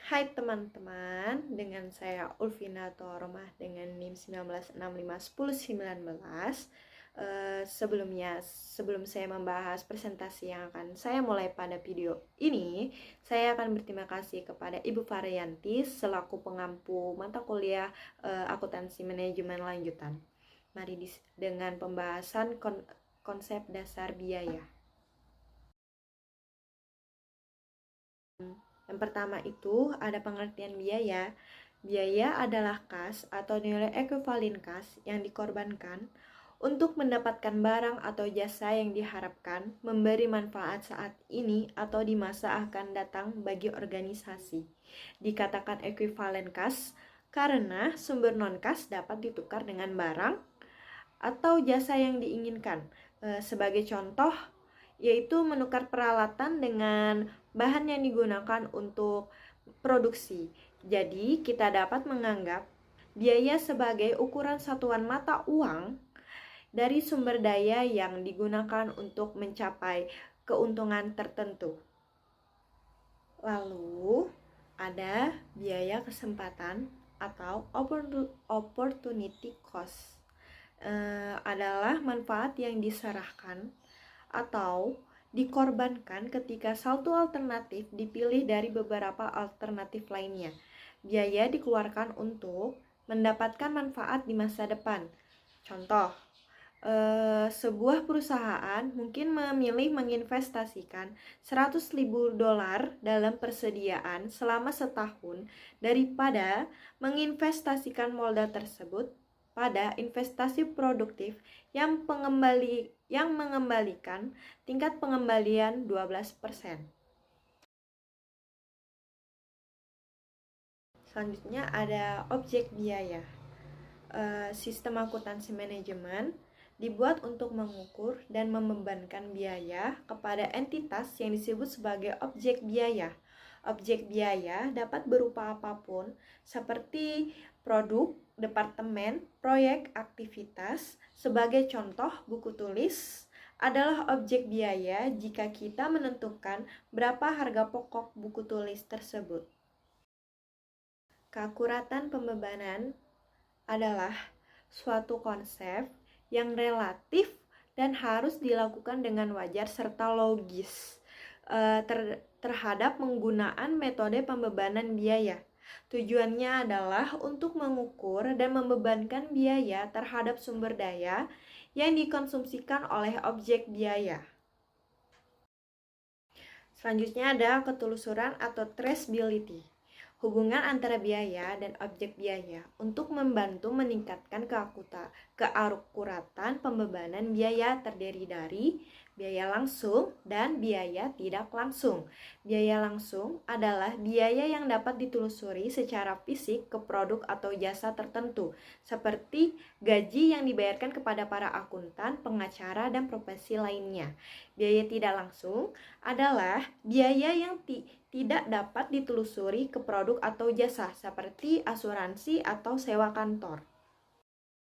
Hai teman-teman, dengan saya Ulvina Toromah dengan NIM 19651019. Sebelum saya membahas presentasi yang akan saya mulai pada video ini, saya akan berterima kasih kepada Ibu Varianti selaku pengampu mata kuliah akuntansi manajemen lanjutan. Mari dengan pembahasan konsep dasar biaya. Yang pertama itu ada pengertian biaya. Biaya adalah kas atau nilai ekuivalen kas yang dikorbankan untuk mendapatkan barang atau jasa yang diharapkan memberi manfaat saat ini atau di masa akan datang bagi organisasi. Dikatakan ekuivalen kas karena sumber non-kas dapat ditukar dengan barang atau jasa yang diinginkan. Sebagai contoh, yaitu menukar peralatan dengan bahan yang digunakan untuk produksi. Jadi, kita dapat menganggap biaya sebagai ukuran satuan mata uang dari sumber daya yang digunakan untuk mencapai keuntungan tertentu. Lalu, ada biaya kesempatan atau opportunity cost. Adalah manfaat yang diserahkan atau dikorbankan ketika satu alternatif dipilih dari beberapa alternatif lainnya. Biaya dikeluarkan untuk mendapatkan manfaat di masa depan. Contoh, sebuah perusahaan mungkin memilih menginvestasikan $100.000 dalam persediaan selama setahun daripada menginvestasikan modal tersebut pada investasi produktif yang mengembalikan tingkat pengembalian 12%. Selanjutnya ada objek biaya. Sistem akuntansi manajemen dibuat untuk mengukur dan membebankan biaya kepada entitas yang disebut sebagai objek biaya. Objek biaya dapat berupa apapun seperti produk, departemen, proyek, aktivitas. Sebagai contoh, buku tulis adalah objek biaya jika kita menentukan berapa harga pokok buku tulis tersebut. Keakuratan pembebanan adalah suatu konsep yang relatif dan harus dilakukan dengan wajar serta logis terhadap penggunaan metode pembebanan biaya. Tujuannya adalah untuk mengukur dan membebankan biaya terhadap sumber daya yang dikonsumsikan oleh objek biaya. Selanjutnya ada ketelusuran atau traceability. Hubungan antara biaya dan objek biaya untuk membantu meningkatkan keakuratan pembebanan biaya terdiri dari biaya langsung dan biaya tidak langsung. Biaya langsung adalah biaya yang dapat ditelusuri secara fisik ke produk atau jasa tertentu, seperti gaji yang dibayarkan kepada para akuntan, pengacara, dan profesi lainnya. Biaya tidak langsung adalah biaya yang tidak dapat ditelusuri ke produk atau jasa seperti asuransi atau sewa kantor.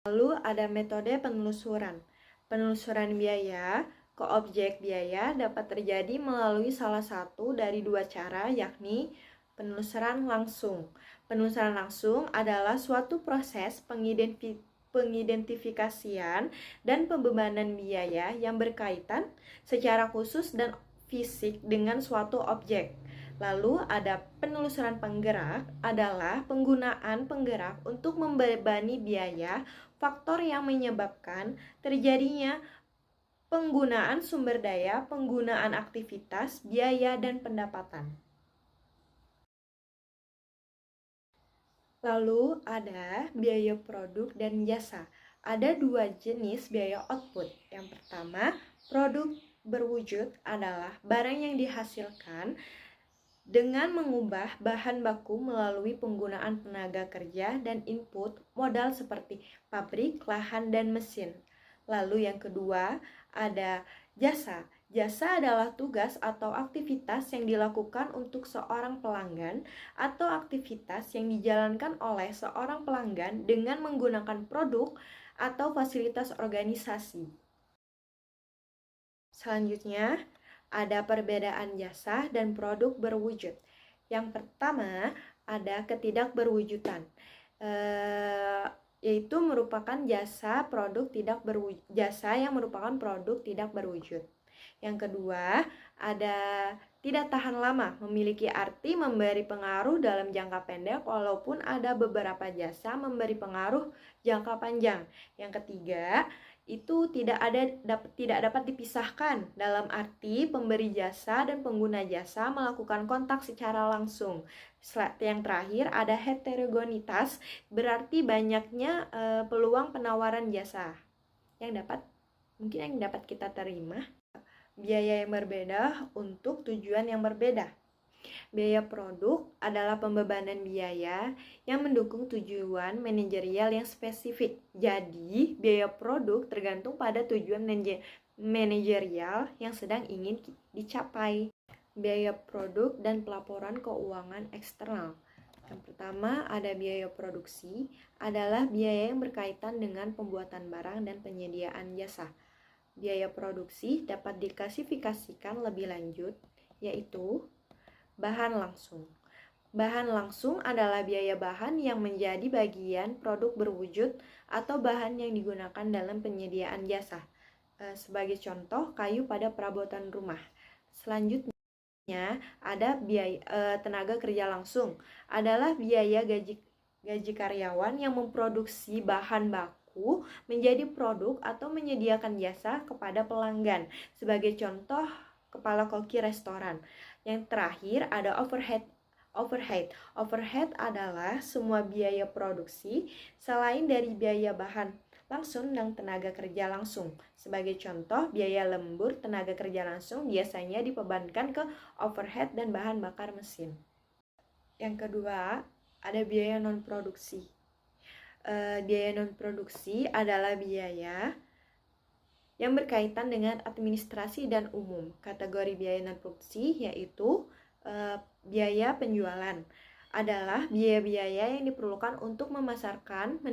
Lalu ada metode penelusuran. Penelusuran biaya ke objek biaya dapat terjadi melalui salah satu dari dua cara, yakni penelusuran langsung. Penelusuran langsung adalah suatu proses pengidentifikasian dan pembebanan biaya yang berkaitan secara khusus dan fisik dengan suatu objek. Lalu ada penelusuran penggerak adalah penggunaan penggerak untuk membebani biaya faktor yang menyebabkan terjadinya penggunaan sumber daya, penggunaan aktivitas, biaya, dan pendapatan. Lalu ada biaya produk dan jasa. Ada dua jenis biaya output. Yang pertama, produk berwujud adalah barang yang dihasilkan dengan mengubah bahan baku melalui penggunaan tenaga kerja dan input modal seperti pabrik, lahan, dan mesin. Lalu yang kedua ada jasa. Jasa adalah tugas atau aktivitas yang dilakukan untuk seorang pelanggan atau aktivitas yang dijalankan oleh seorang pelanggan dengan menggunakan produk atau fasilitas organisasi. Selanjutnya, ada perbedaan jasa dan produk berwujud. Yang pertama, ada ketidakberwujudan, yaitu merupakan jasa yang merupakan produk tidak berwujud. Yang kedua, ada tidak tahan lama, memiliki arti memberi pengaruh dalam jangka pendek walaupun ada beberapa jasa memberi pengaruh jangka panjang. Yang ketiga, itu tidak dapat dipisahkan dalam arti pemberi jasa dan pengguna jasa melakukan kontak secara langsung. Yang terakhir ada heterogenitas, berarti banyaknya peluang penawaran jasa yang dapat kita terima. Biaya yang berbeda untuk tujuan yang berbeda. Biaya produk adalah pembebanan biaya yang mendukung tujuan manajerial yang spesifik. Jadi, biaya produk tergantung pada tujuan manajerial yang sedang ingin dicapai. Biaya produk dan pelaporan keuangan eksternal. Yang pertama, ada biaya produksi, adalah biaya yang berkaitan dengan pembuatan barang dan penyediaan jasa. Biaya produksi dapat diklasifikasikan lebih lanjut, yaitu bahan langsung. Bahan langsung adalah biaya bahan yang menjadi bagian produk berwujud atau bahan yang digunakan dalam penyediaan jasa. Sebagai contoh, kayu pada perabotan rumah. Selanjutnya, ada biaya tenaga kerja langsung, adalah biaya gaji karyawan yang memproduksi bahan baku menjadi produk atau menyediakan jasa kepada pelanggan. Sebagai contoh, kepala koki restoran. Yang terakhir ada overhead. Overhead adalah semua biaya produksi selain dari biaya bahan langsung dan tenaga kerja langsung. Sebagai contoh, biaya lembur tenaga kerja langsung biasanya dibebankan ke overhead dan bahan bakar mesin. Yang kedua, ada biaya non-produksi. Biaya non-produksi adalah biaya yang berkaitan dengan administrasi dan umum. Kategori biaya non-produksi yaitu biaya penjualan, adalah biaya-biaya yang diperlukan untuk memasarkan,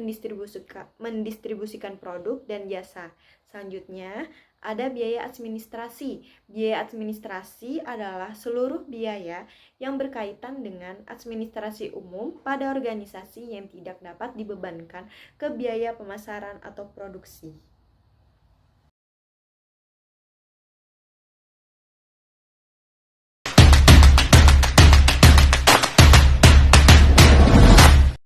mendistribusikan produk dan jasa. Selanjutnya, ada biaya administrasi. Biaya administrasi adalah seluruh biaya yang berkaitan dengan administrasi umum pada organisasi yang tidak dapat dibebankan ke biaya pemasaran atau produksi.